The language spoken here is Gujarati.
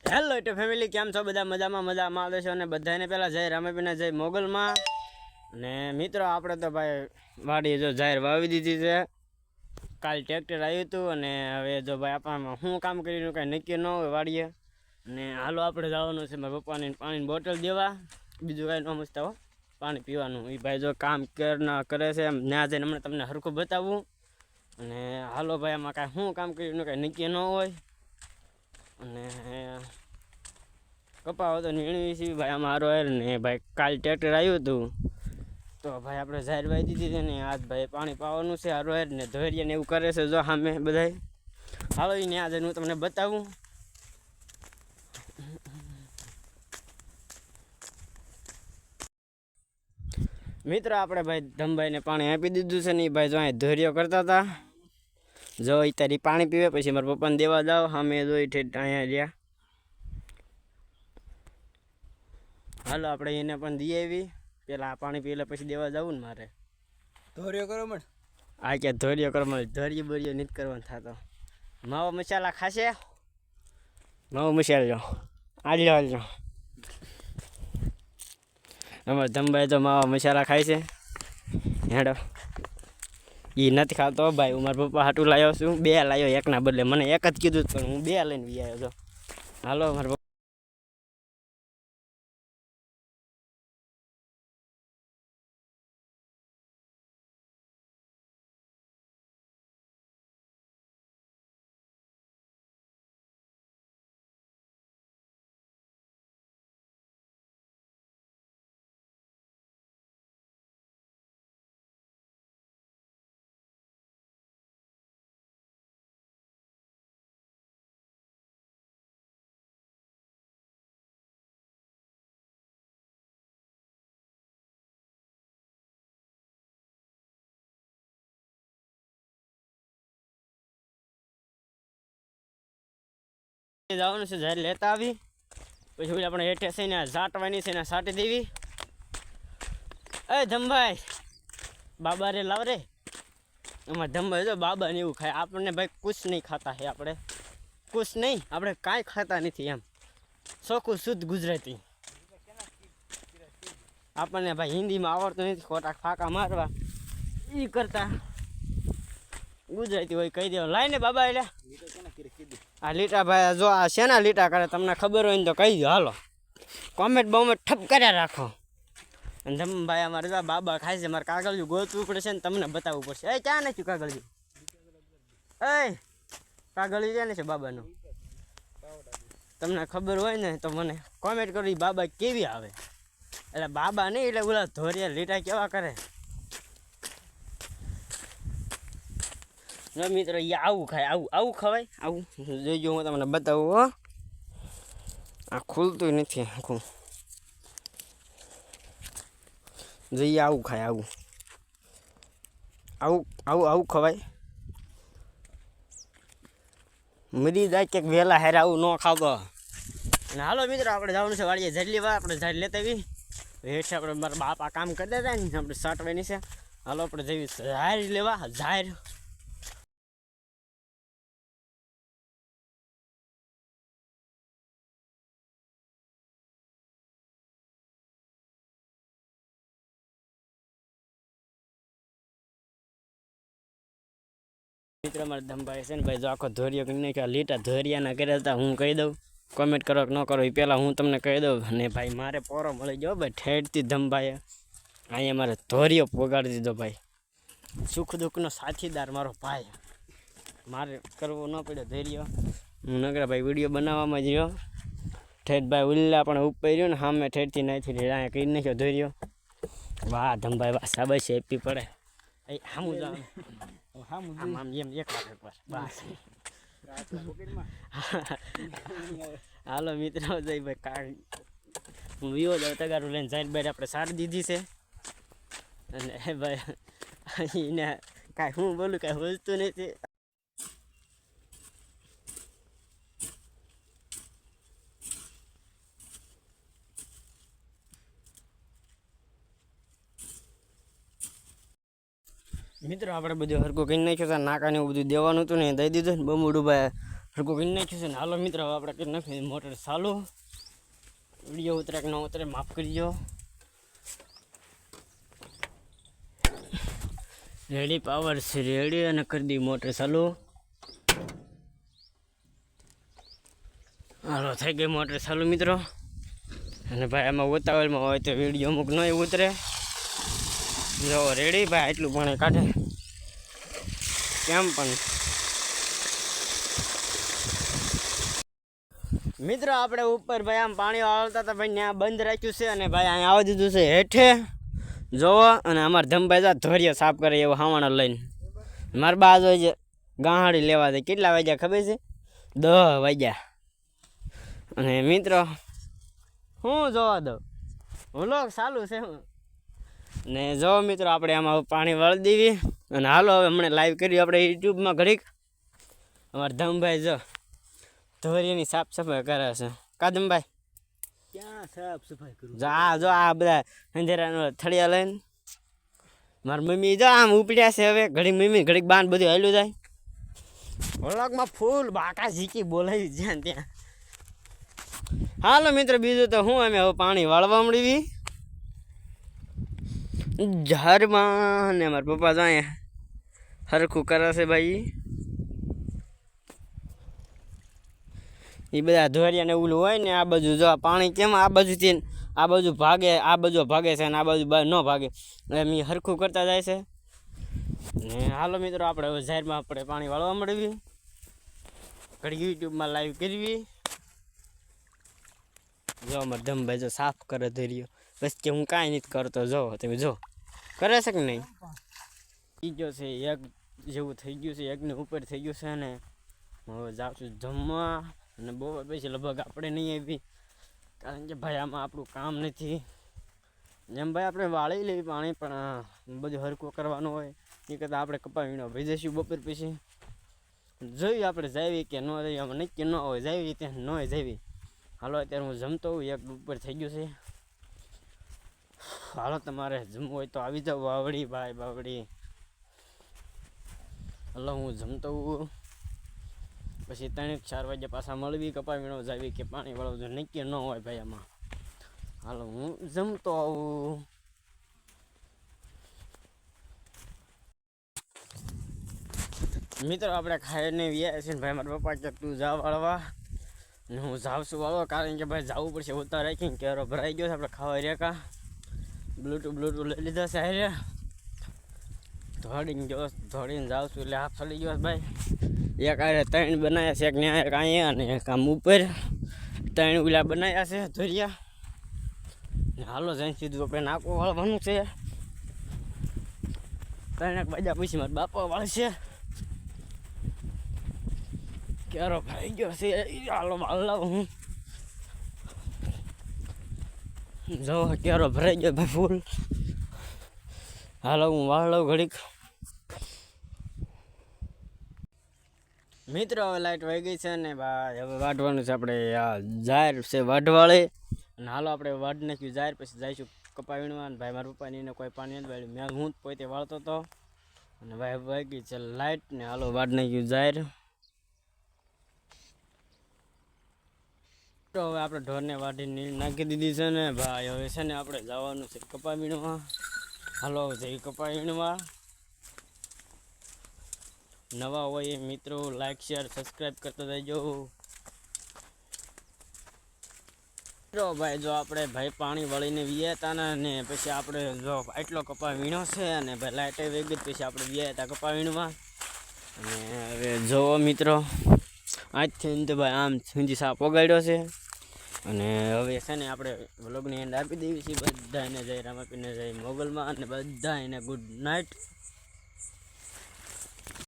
હેલો તો ફેમિલી, કેમ છો બધા? મજામાં આવે છે. અને બધાને પહેલાં જય રામાપીના જય મોગલમાં. અને મિત્રો, આપણે તો ભાઈ વાડી જો જાહેર વાવી દીધી છે. કાલ ટ્રેક્ટર આવ્યું હતું અને હવે જો ભાઈ આપણામાં શું કામ કર્યું કાંઈ નક્કી ન હોય વાડીએ. અને હાલો આપણે જવાનું છે મારા પપ્પાને પાણીની બોટલ દેવા. બીજું કાંઈ ન સમજતા હો, પાણી પીવાનું. એ ભાઈ જો કામ કરે છે એમ ત્યાં જઈને હમણાં તમને હરખું બતાવવું. અને હાલો ભાઈ, આમાં કાંઈ શું કામ કર્યું કાંઈ નક્કી ન હોય. અને કપાવો તો નીણવી છે ભાઈ અમારો હેર ને ભાઈ. કાલ ટ્રેક્ટર આવ્યું હતું તો ભાઈ આપણે જાહેર વાઈ દીધી છે ને આજ ભાઈ પાણી પાવાનું છે હારો હેર ને ધોરિયા ને એવું કરે છે જો સામે બધાય. હાલો એને આજે હું તમને બતાવું. મિત્રો, આપણે ભાઈ ધમભાઈને પાણી આપી દીધું છે ને એ ભાઈ જો અહીં ધોરિયો કરતા હતા. જો અત્યારે પાણી પીવે પછી મારા પપ્પાને દેવા જાઓ. સામે જોઈ અહીંયા રહ્યા. હાલો આપણે એને પણ દઈ આવી. પેલા પાણી પી લે પછી દેવા જવું ને મારે. ધોર્યો કરો મણ. આ ક્યાં ધોર્યો કરો મળે? ધોર્યો બોર્યો નથી કરવાનો થતો. માવો મસાલા ખાશે? માવો મસાલો આલ્યો આલ્યો. અમારે ધમભાઈ તો માવા મસાલા ખાય છે. હેડો એ નથી ખાતો ભાઈ. હું મારા પપ્પા હાટું લાવ્યો છું. 2 લાવ્યો, એકના બદલે. મને એક જ કીધું પણ હું 2 લઈને બી આવ્યો છો. હાલો મારા જવાનું છે જ્યારે લેતા આવી. પછી આપણે હેઠે થઈને ઝાટવાની છે ને સાટી દેવી. એ ધમભાઈ, બાબા રે લાવ રે. એમાં ધમભાઈ જો બાબા ને એવું ખાય. આપણને ભાઈ કુછ નહીં ખાતા હે. આપણે કુછ નહીં, આપણે કાંઈ ખાતા નથી એમ. ચોખ્ખું શુદ્ધ ગુજરાતી. આપણને ભાઈ હિન્દીમાં આવડતું નથી. ખોટા ફાંકા મારવા એ કરતા ગુજરાતી હોય કહી દેવા. લાઈને બાબા એટલે આ લીટા ભાઈ જો આ શેના લીટા કરે તમને ખબર હોય ને તો કહી દો. હાલો કોમેન્ટ બોમેન્ટ ઠપ કર્યા રાખો. અને ધમભાઈ અમારે જો બાબા ખાય છે. મારે કાગળિયું ગોતવું પડશે ને તમને બતાવવું પડશે. એ ક્યાં નથી કાગળિયું? એ કાગળિયું ક્યાં છે બાબાનું? તમને ખબર હોય ને તો મને કોમેન્ટ કરો. બાબા કેવી આવે? એટલે બાબા નહીં, એટલે ઓલા ધોરિયા લીટા કેવા કરે. જો મિત્રો, એ આવું ખાય. આવું ખવાય. આવું જોઈજો, હું તમને બતાવું. હો, આ ખુલતું નથી આખું. જોઈએ આવું ખાય. આવું ખવાય. મરી જાય કે વહેલા હેર આવું ન ખાતો. અને હાલો મિત્રો, આપણે જવાનું છે વાડીએ ઝાડ લેવા. આપણે ઝાડ લેતા આવી હેઠ. આપણે મારા બાપા કામ કરી દેતા ને આપણે સાટવાની છે. હાલો આપણે જઈએ ઝાડ લેવા. ઝાડ મિત્રો, મારા ધમભાઈ છે ને ભાઈ જો આખો ધોરિયો કરી નાખ્યો. લીટા ધોરિયાના કર્યા હતા. હું કહી દઉં, કોમેન્ટ કરો કે ન કરો એ પહેલાં હું તમને કહી દઉં. અને ભાઈ મારે પોરો મળી ગયો ભાઈ ઠેઠથી ધમભાઈએ. અહીંયા મારે ધોરિયો પોગાડી દીધો ભાઈ. સુખ દુઃખનો સાથીદાર મારો ભાઈ. મારે કરવો ન પડ્યો ધૈર્ય. હું નકરા ભાઈ વિડીયો બનાવવામાં જ રહ્યો. ઠેઠ ભાઈ ઉલ્લા પણ ઉપર રહ્યો ને સામે ઠેઠથી નાથી અહીંયા કરી નાખ્યો ધૈર્યો. વાહ ધમભાઈ વાહ, સાબસ એપી પડે. એ સામું જાવ આમ એમ એક વાર બસ. હાલો મિત્રો, જઈ ભાઈ કાળ હું વિવો જાઉં. તગારું લઈને સાઈડ બાઈડ આપણે સારી દીધી છે. અને ભાઈ એને કાંઈ હું બોલું કાંઈ હોજતું નથી. મિત્રો આપણે બધું હરકું કરી નાખ્યું. નાકાને એવું બધું દેવાનું હતું ને દઈ દીધું ને. બમુડું ભાઈ હરકું કરી નાખ્યું છે ને હાલો મિત્રો હવે આપણે કરી નાખ્યું મોટર ચાલુ. વિડીયો ઉતરે કે ન ઉતરે માફ કરજો. રેડી પાવર છે રેડી અને કરી દી મોટર ચાલુ. હાલો થઈ ગઈ મોટર ચાલુ મિત્રો. અને ભાઈ આમાં ઉતાવળમાં હોય તો વિડીયો અમુક નહીં ઉતરે. જો રેડી ભાઈ એટલું પાણી કાઢે કેમ પણ મિત્રો આપણે ઉપર ભાઈ આમ પાણી વાળતા હતા ભાઈ ત્યાં બંધ રાખ્યું છે અને ભાઈ અહીંયા આવી દીધું છે હેઠે જોવો. અને અમારા ધમભાઈ જા ધોરિયો સાફ કરે એવો હાવાણા લઈને મારા બાજુ હોય ગાહાડી લેવા દે. કેટલા વાગ્યા ખબર છે? 10 વાગ્યા. અને મિત્રો હું જોવા દઉં વ્લોગ ચાલુ છે ને જો મિત્રો આપણે આમાં પાણી વાળી દેવી. અને હાલો હવે હમણાં લાઈવ કર્યું આપણે યુટ્યુબમાં ઘડીક. અમારા ધમભાઈ જો ધોરિયાની સાફ સફાઈ કરે છે. કાદમભાઈ ક્યાં સાફ સફાઈ કરું? જો આ બધા અંધેરાનો થળિયા લઈને મારી મમ્મી જો આમ ઉપડ્યા છે. હવે ઘડીક મમ્મી ઘડીક બાન બધું હાલ્યું જાય. વ્લોગમાં ફૂલ બાકા ઝીકી બોલાવી જ્યાં ત્યાં. હાલો મિત્રો બીજું તો હું અમે હવે પાણી વાળવા મળી ઝારમાં. ને મારા પપ્પા તો અહીંયા હરખું કરે છે ભાઈ. એ બધા ધોરિયાને ઓલું હોય ને આ બાજુ જો પાણી કેમ આ બાજુથી આ બાજુ ભાગે આ બાજુ ભાગે છે અને આ બાજુ ન ભાગે એમ એ હરખું કરતા જાય છે. ને હાલો મિત્રો આપણે હવે જાહેરમાં આપણે પાણી વાળવા મળવી ઘડી યુટ્યુબમાં લાઈવ કરવી. જો અમારે ધમભાઈ જો સાફ કરે ધોરિયો બસ કે હું કાંઈ નથી કરતો. જો તમે જો કરે છે કે નહીં? બીજો છે એક જેવું થઈ ગયું છે એકને ઉપર થઈ ગયું છે. ને હવે જાઉં છું જમવા. અને બહુ પછી લગભગ આપણે નહીં આવી કારણ કે ભાઈ આમાં આપણું કામ નથી. જેમ ભાઈ આપણે વાળી લેવી પાણી પણ બધું હરકું કરવાનું હોય એ કરતાં આપણે કપાવીને ભાઈ જઈશું બપોર પછી. જોઈએ આપણે જાવી કે ન જઈએ આમાં નક્કી ન હોય જાવી ત્યાં ન હોય જાવી. હાલો અત્યારે હું જમતો હોઉં એક ઉપર થઈ ગયું છે. હાલો તમારે જમવું હોય તો આવી જાઓ બાવડી ભાઈ બાવડી. હાલો હું જમતો હોઉં પછી 3-4 વાગ્યા પાછા મળવી કપા વીણો જાવી કે પાણી વાળવું નક્કી ન હોય ભાઈ આમાં. હાલો હું જમતો આવું. મિત્રો આપણે ખાઈને વ્યા છે ને ભાઈ મારા પપ્પા કે તું જા વાળવા ને હું જાઉં છું વાળવા કારણ કે ભાઈ જવું પડશે. ઉતાર રાખીને કેરો ભરાઈ ગયો છે આપણે ખાવા રેકા. બ્લૂટૂથ લઈ લીધા છે હારે ધોડીને જાઉં છું એટલે હાફ ચડી ગયો ભાઈ. એક આરે 3 બનાવ્યા છે એક ને એક અહીંયા અને એક આમ ઉપર 3 ઉલા બનાવ્યા છે ધોરિયા. ને હાલો જઈને સીધું આપણે નાકો વાળવાનું છે. 3 વાગ્યા પછી મારા બાપા વાળશે. કેરો ભાઈ ગયો છે હાલો વાળ લાવ હું જો કેરો ભરાઈ ગયો ભાઈ ફૂલ. હાલો હું વાળ લઉં ઘડીક. મિત્રો હવે લાઈટ વહી ગઈ છે ને ભાઈ હવે વાઢવાનું છે આપણે આ જાહેર છે વાઢવાળે. અને હાલો આપણે વાઢ નાખ્યું જાહેર પછી જઈશું કપા વીણવા. ભાઈ મારા પપ્પાની એને કોઈ પાણી નથી વાળ્યું મેં હું પોતે વાળતો હતો. અને ભાઈ વહી ગઈ છે લાઈટ ને હાલો વાઢ નાખ્યું જાહેર. તો હવે આપણે ઢોરને વાઢીને નાખી દીધી છે ને ભાઈ હવે છે ને આપણે જવાનું છે કપા વીણવા. હાલો જઈ કપા વીણવા. નવા હોય એ મિત્રો લાઈક શેર સબસ્ક્રાઈબ કરતા જજો. મિત્રો ભાઈ જો આપણે ભાઈ પાણી વળીને વ્યા હતા ને પછી આપણે જો આટલો કપા વીણો છે અને ભાઈ લાઈટ આવી ગઈ પછી આપણે વ્યા હતા કપા વીણવા. અને હવે જોવો મિત્રો આજથી તો ભાઈ આમ સુધી સાપ વગાડ્યો છે. અને હવે છે ને આપણે વ્લોગની એન્ડ આપી દેવી છીએ. બધાને જય રામાપીરને જય મોગલમાં અને બધાને ગુડ નાઇટ.